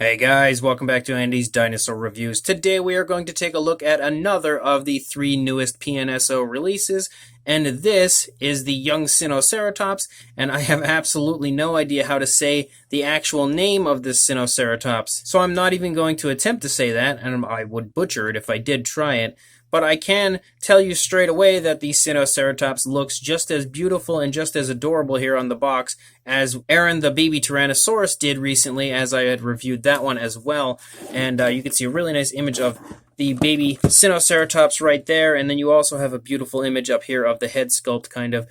Hey guys, welcome back to Andy's Dinosaur Reviews. Today we are going to take a look at another of the three newest PNSO releases, and this is the young Sinoceratops, and I have absolutely no idea how to say the actual name of this Sinoceratops, so I'm not even going to attempt to say that, and I would butcher it if I did try it. But I can tell you straight away that the Sinoceratops looks just as beautiful and just as adorable here on the box as Aaron the baby Tyrannosaurus did recently, as I had reviewed that one as well. And you can see a really nice image of the baby Sinoceratops right there, and then you also have a beautiful image up here of the head sculpt kind of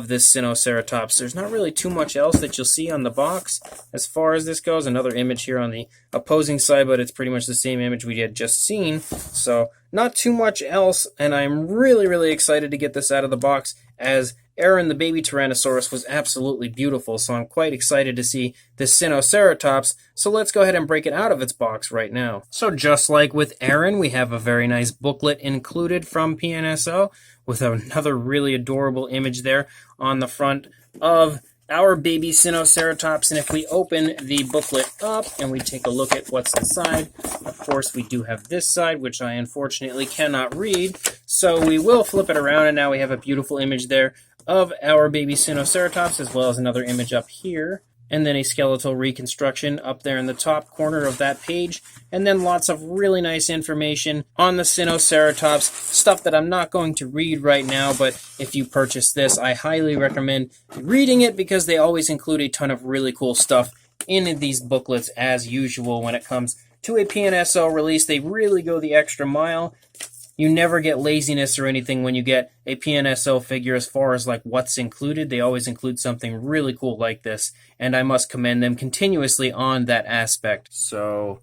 this Sinoceratops. There's not really too much else that you'll see on the box as far as this goes. Another image here on the opposing side, but it's pretty much the same image we had just seen. So not too much else, and I'm really excited to get this out of the box, as Aaron the baby Tyrannosaurus was absolutely beautiful, so I'm quite excited to see this Sinoceratops. So let's go ahead and break it out of its box right now. So just like with Aaron, we have a very nice booklet included from PNSO with another really adorable image there on the front of our baby Sinoceratops. And if we open the booklet up and we take a look at what's inside, of course we do have this side, which I unfortunately cannot read, so we will flip it around, and now we have a beautiful image there of our baby Sinoceratops, as well as another image up here, and then a skeletal reconstruction up there in the top corner of that page, and then lots of really nice information on the Sinoceratops, stuff that I'm not going to read right now, but if you purchase this, I highly recommend reading it, because they always include a ton of really cool stuff in these booklets as usual. When it comes to a PNSO release, they really go the extra mile. You never get laziness or anything when you get a PNSO figure as far as like what's included. They always include something really cool like this, and I must commend them continuously on that aspect. So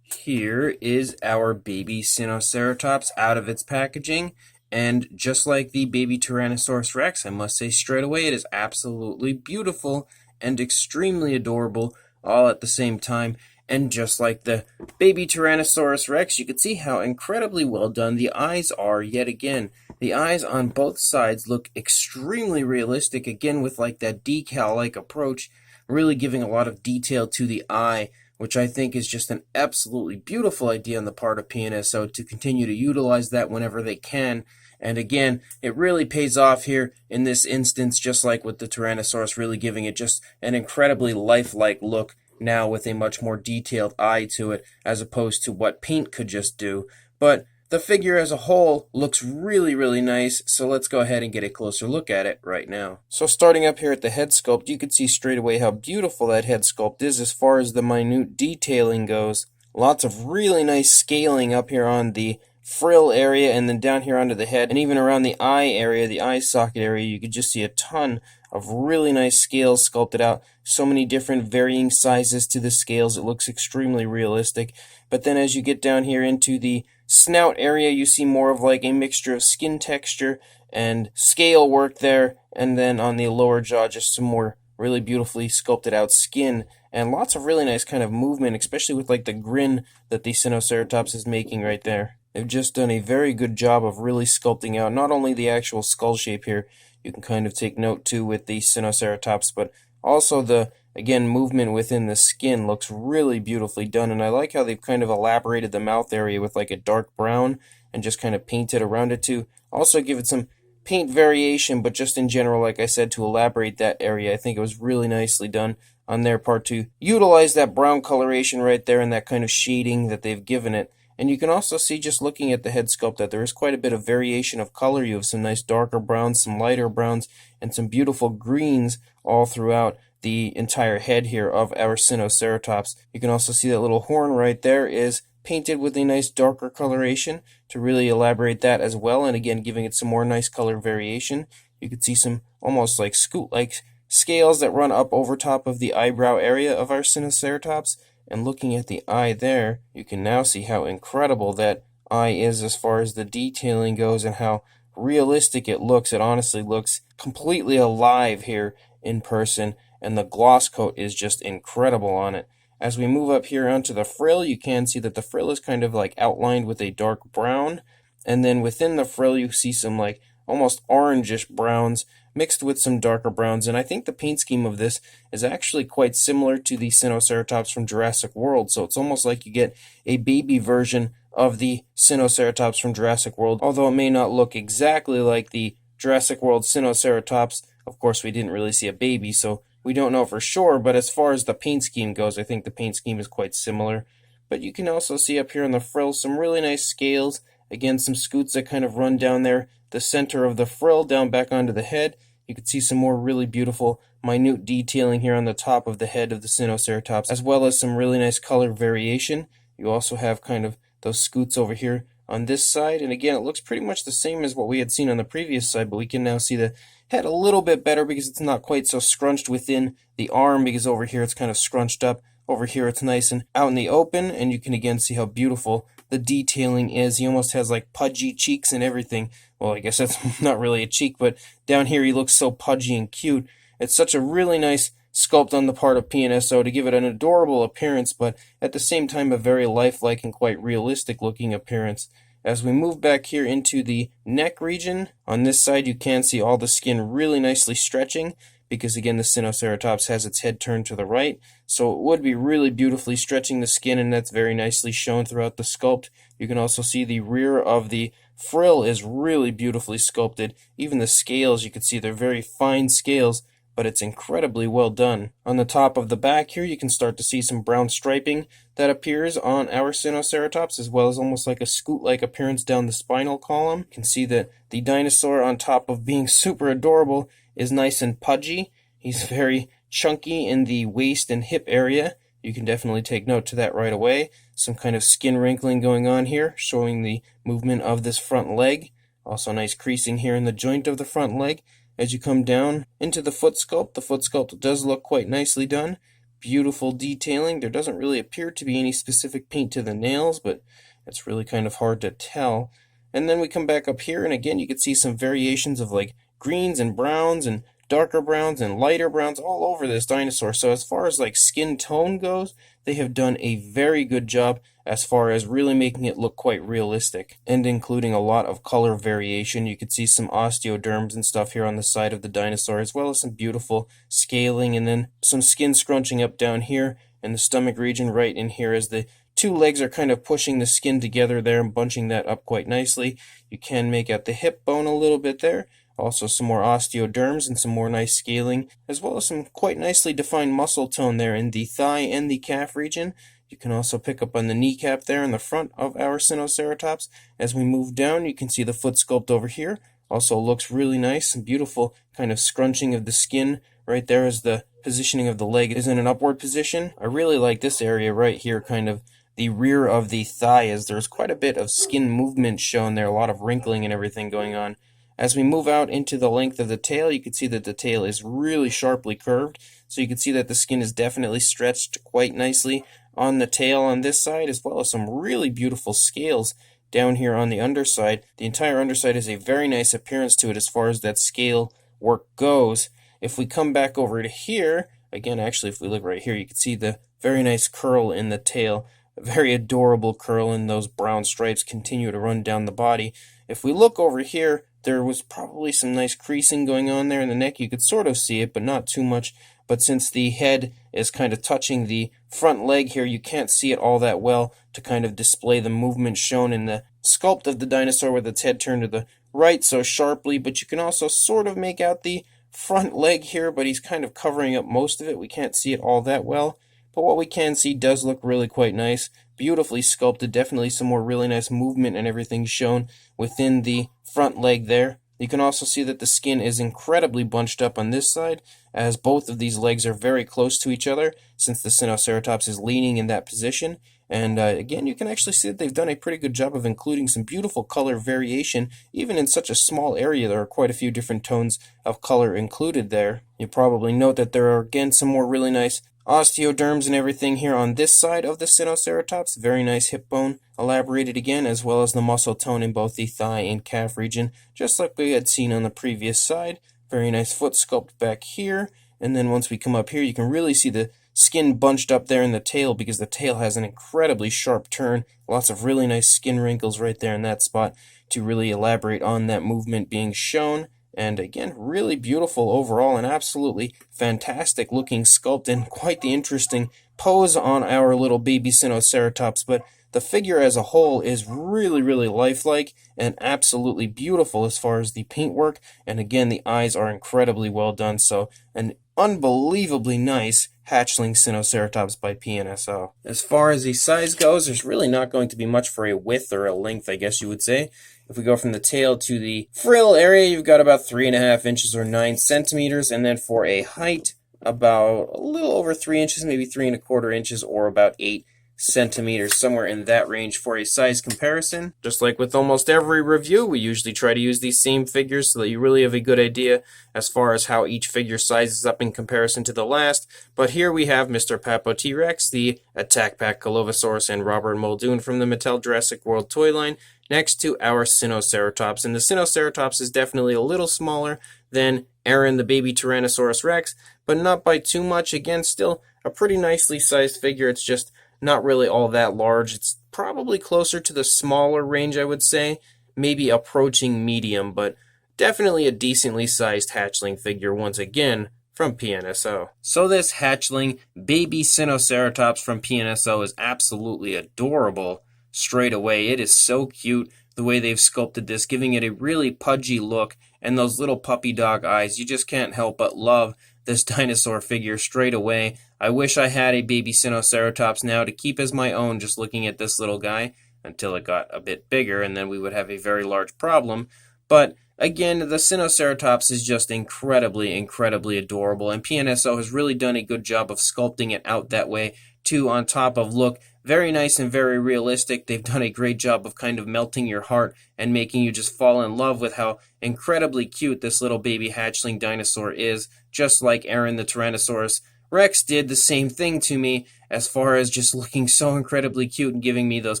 here is our baby Sinoceratops out of its packaging, and just like the baby Tyrannosaurus Rex, I must say straight away it is absolutely beautiful and extremely adorable all at the same time. And just like the baby Tyrannosaurus Rex, you can see how incredibly well done the eyes are yet again. The eyes on both sides look extremely realistic, again with like that decal-like approach, really giving a lot of detail to the eye, which I think is just an absolutely beautiful idea on the part of PNSO to continue to utilize that whenever they can. And again, it really pays off here in this instance, just like with the Tyrannosaurus, really giving it just an incredibly lifelike look now with a much more detailed eye to it, as opposed to what paint could just do. But the figure as a whole looks really nice, so let's go ahead and get a closer look at it right now. So starting up here at the head sculpt, you can see straight away how beautiful that head sculpt is as far as the minute detailing goes. Lots of really nice scaling up here on the frill area, and then down here onto the head, and even around the eye area, the eye socket area, you could just see a ton of really nice scales sculpted out. So many different varying sizes to the scales. It looks extremely realistic. But then as you get down here into the snout area, you see more of like a mixture of skin texture and scale work there. And then on the lower jaw, just some more really beautifully sculpted out skin, and lots of really nice kind of movement, especially with like the grin that the Sinoceratops is making right there. They've just done a very good job of really sculpting out not only the actual skull shape here, you can kind of take note too with the Sinoceratops, but also the, again, movement within the skin looks really beautifully done. And I like how they've kind of elaborated the mouth area with like a dark brown and just kind of painted around it to also give it some paint variation, but just in general, like I said, to elaborate that area. I think it was really nicely done on their part to utilize that brown coloration right there and that kind of shading that they've given it. And you can also see, just looking at the head sculpt, that there is quite a bit of variation of color. You have some nice darker browns, some lighter browns, and some beautiful greens all throughout the entire head here of our Sinoceratops. You can also see that little horn right there is painted with a nice darker coloration to really elaborate that as well, and again giving it some more nice color variation. You can see some almost like scoot-like scales that run up over top of the eyebrow area of our Sinoceratops. And looking at the eye there, you can now see how incredible that eye is as far as the detailing goes and how realistic it looks. It honestly looks completely alive here in person, and the gloss coat is just incredible on it. As we move up here onto the frill, you can see that the frill is kind of like outlined with a dark brown, and then within the frill you see some like almost orangish browns mixed with some darker browns. And I think the paint scheme of this is actually quite similar to the Sinoceratops from Jurassic World. So it's almost like you get a baby version of the Sinoceratops from Jurassic World, although it may not look exactly like the Jurassic World Sinoceratops. Of course, we didn't really see a baby, so we don't know for sure, but as far as the paint scheme goes, I think the paint scheme is quite similar. But you can also see up here on the frill some really nice scales. Again, some scoots that kind of run down there, the center of the frill down back onto the head. You can see some more really beautiful, minute detailing here on the top of the head of the Sinoceratops, as well as some really nice color variation. You also have kind of those scoots over here on this side, and again, it looks pretty much the same as what we had seen on the previous side, but we can now see the head a little bit better because it's not quite so scrunched within the arm, because over here it's kind of scrunched up. Over here it's nice and out in the open, and you can again see how beautiful the detailing is. He almost has like pudgy cheeks and everything. Well, I guess that's not really a cheek, but down here he looks so pudgy and cute. It's such a really nice sculpt on the part of PNSO to give it an adorable appearance, but at the same time a very lifelike and quite realistic looking appearance. As we move back here into the neck region, on this side you can see all the skin really nicely stretching, because again the Sinoceratops has its head turned to the right, so it would be really beautifully stretching the skin, and that's very nicely shown throughout the sculpt. You can also see the rear of the frill is really beautifully sculpted. Even the scales, you can see they're very fine scales, but it's incredibly well done. On the top of the back here, you can start to see some brown striping that appears on our Sinoceratops, as well as almost like a scoot-like appearance down the spinal column. You can see that the dinosaur, on top of being super adorable, is nice and pudgy. He's very chunky in the waist and hip area. You can definitely take note to that right away. Some kind of skin wrinkling going on here, showing the movement of this front leg. Also nice creasing here in the joint of the front leg. As you come down into the foot sculpt does look quite nicely done. Beautiful detailing. There doesn't really appear to be any specific paint to the nails, but it's really kind of hard to tell. And then we come back up here, and again you can see some variations of like greens and browns and darker browns and lighter browns all over this dinosaur. So as far as like skin tone goes, they have done a very good job as far as really making it look quite realistic, and including a lot of color variation. You can see some osteoderms and stuff here on the side of the dinosaur, as well as some beautiful scaling, and then some skin scrunching up down here in the stomach region right in here as the two legs are kind of pushing the skin together there and bunching that up quite nicely. You can make out the hip bone a little bit there. Also some more osteoderms and some more nice scaling, as well as some quite nicely defined muscle tone there in the thigh and the calf region. You can also pick up on the kneecap there in the front of our Sinoceratops. As we move down, you can see the foot sculpt over here. Also looks really nice and beautiful, kind of scrunching of the skin right there as the positioning of the leg is in an upward position. I really like this area right here, kind of the rear of the thigh, as there's quite a bit of skin movement shown there, a lot of wrinkling and everything going on. As we move out into the length of the tail, you can see that the tail is really sharply curved, so you can see that the skin is definitely stretched quite nicely on the tail on this side, as well as some really beautiful scales down here on the underside. The entire underside has a very nice appearance to it as far as that scale work goes. If we come back over to here, again, actually, if we look right here, you can see the very nice curl in the tail, a very adorable curl, and those brown stripes continue to run down the body. If we look over here, there was probably some nice creasing going on there in the neck. You could sort of see it, but not too much. But since the head is kind of touching the front leg here, you can't see it all that well to kind of display the movement shown in the sculpt of the dinosaur with its head turned to the right so sharply. But you can also sort of make out the front leg here, but he's kind of covering up most of it. We can't see it all that well. But what we can see does look really quite nice. Beautifully sculpted, definitely some more really nice movement and everything shown within the front leg there. You can also see that the skin is incredibly bunched up on this side, as both of these legs are very close to each other, since the Sinoceratops is leaning in that position. And again, you can actually see that they've done a pretty good job of including some beautiful color variation. Even in such a small area, there are quite a few different tones of color included there. You probably note that there are again some more really nice osteoderms and everything here on this side of the Sinoceratops. Very nice hip bone elaborated again, as well as the muscle tone in both the thigh and calf region, just like we had seen on the previous side. Very nice foot sculpt back here, and then once we come up here, you can really see the skin bunched up there in the tail, because the tail has an incredibly sharp turn. Lots of really nice skin wrinkles right there in that spot to really elaborate on that movement being shown. And again, really beautiful overall and absolutely fantastic looking sculpt and quite the interesting pose on our little baby Sinoceratops. But the figure as a whole is really, really lifelike and absolutely beautiful as far as the paintwork. And again, the eyes are incredibly well done. So an unbelievably nice hatchling Sinoceratops by PNSO. As far as the size goes, there's really not going to be much for a width or a length, I guess you would say. If we go from the tail to the frill area, you've got about 3.5 inches or 9 centimeters, and then for a height, about a little over 3 inches, maybe 3.25 inches, or about 8 centimeters, somewhere in that range for a size comparison. Just like with almost every review, we usually try to use these same figures so that you really have a good idea as far as how each figure sizes up in comparison to the last. But here we have Mr. Papo T-Rex, the Attack Pack Colovosaurus, and Robert Muldoon from the Mattel Jurassic World toy line, next to our Sinoceratops. And the Sinoceratops is definitely a little smaller than Aaron the baby Tyrannosaurus Rex, but not by too much. Again, still a pretty nicely sized figure. It's just not really all that large. It's probably closer to the smaller range, I would say, maybe approaching medium, but definitely a decently sized hatchling figure once again from PNSO. So this hatchling baby Sinoceratops from PNSO is absolutely adorable straight away. It is so cute the way they've sculpted this, giving it a really pudgy look, and those little puppy dog eyes. You just can't help but love this dinosaur figure straight away. I wish I had a baby Sinoceratops now to keep as my own, just looking at this little guy, until it got a bit bigger, and then we would have a very large problem. But again, the Sinoceratops is just incredibly, incredibly adorable, and PNSO has really done a good job of sculpting it out that way, too, on top of look very nice and very realistic. They've done a great job of kind of melting your heart and making you just fall in love with how incredibly cute this little baby hatchling dinosaur is, just like Aaron the Tyrannosaurus Rex did the same thing to me as far as just looking so incredibly cute and giving me those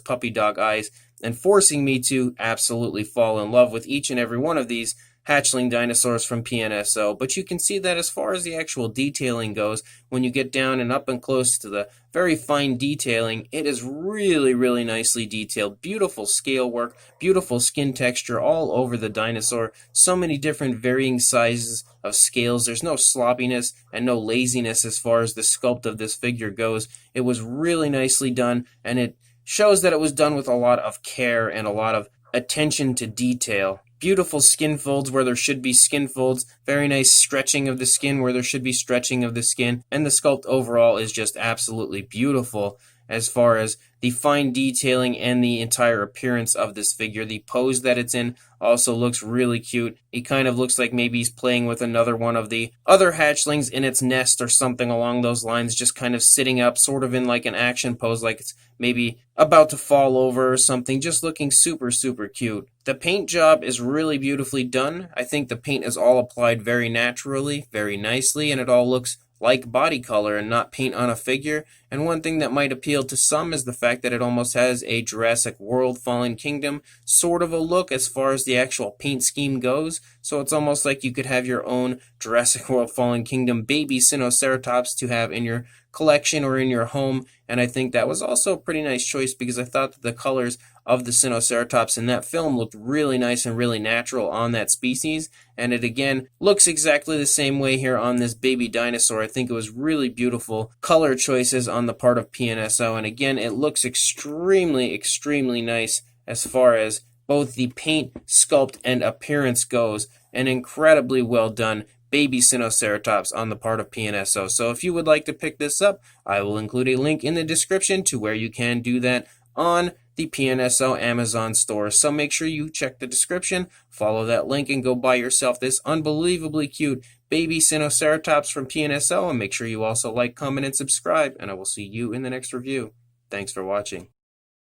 puppy dog eyes and forcing me to absolutely fall in love with each and every one of these hatchling dinosaurs from PNSO. But you can see that as far as the actual detailing goes, when you get down and up and close to the very fine detailing, it is really, really nicely detailed. Beautiful scale work, beautiful skin texture all over the dinosaur. So many different varying sizes of scales. There's no sloppiness and no laziness as far as the sculpt of this figure goes. It was really nicely done, and it shows that it was done with a lot of care and a lot of attention to detail. Beautiful skin folds where there should be skin folds, very nice stretching of the skin where there should be stretching of the skin, and the sculpt overall is just absolutely beautiful as far as the fine detailing and the entire appearance of this figure. The pose that it's in also looks really cute. It kind of looks like maybe he's playing with another one of the other hatchlings in its nest or something along those lines, just kind of sitting up, sort of in like an action pose, like it's maybe about to fall over or something, just looking super, super cute. The paint job is really beautifully done. I think the paint is all applied very naturally, very nicely, and it all looks like body color and not paint on a figure. And one thing that might appeal to some is the fact that it almost has a Jurassic World Fallen Kingdom sort of a look as far as the actual paint scheme goes. So it's almost like you could have your own Jurassic World Fallen Kingdom baby Sinoceratops to have in your collection or in your home. And I think that was also a pretty nice choice, because I thought that the colors of the Sinoceratops in that film looked really nice and really natural on that species. And it again looks exactly the same way here on this baby dinosaur. I think it was really beautiful color choices on the part of PNSO. And again, it looks extremely, extremely nice as far as both the paint, sculpt, and appearance goes. An incredibly well done baby Sinoceratops on the part of PNSO. So if you would like to pick this up, I will include a link in the description to where you can do that on the PNSO Amazon store. So make sure you check the description, follow that link, and go buy yourself this unbelievably cute baby Sinoceratops from PNSO. And make sure you also like, comment, and subscribe, and I will see you in the next review. Thanks for watching.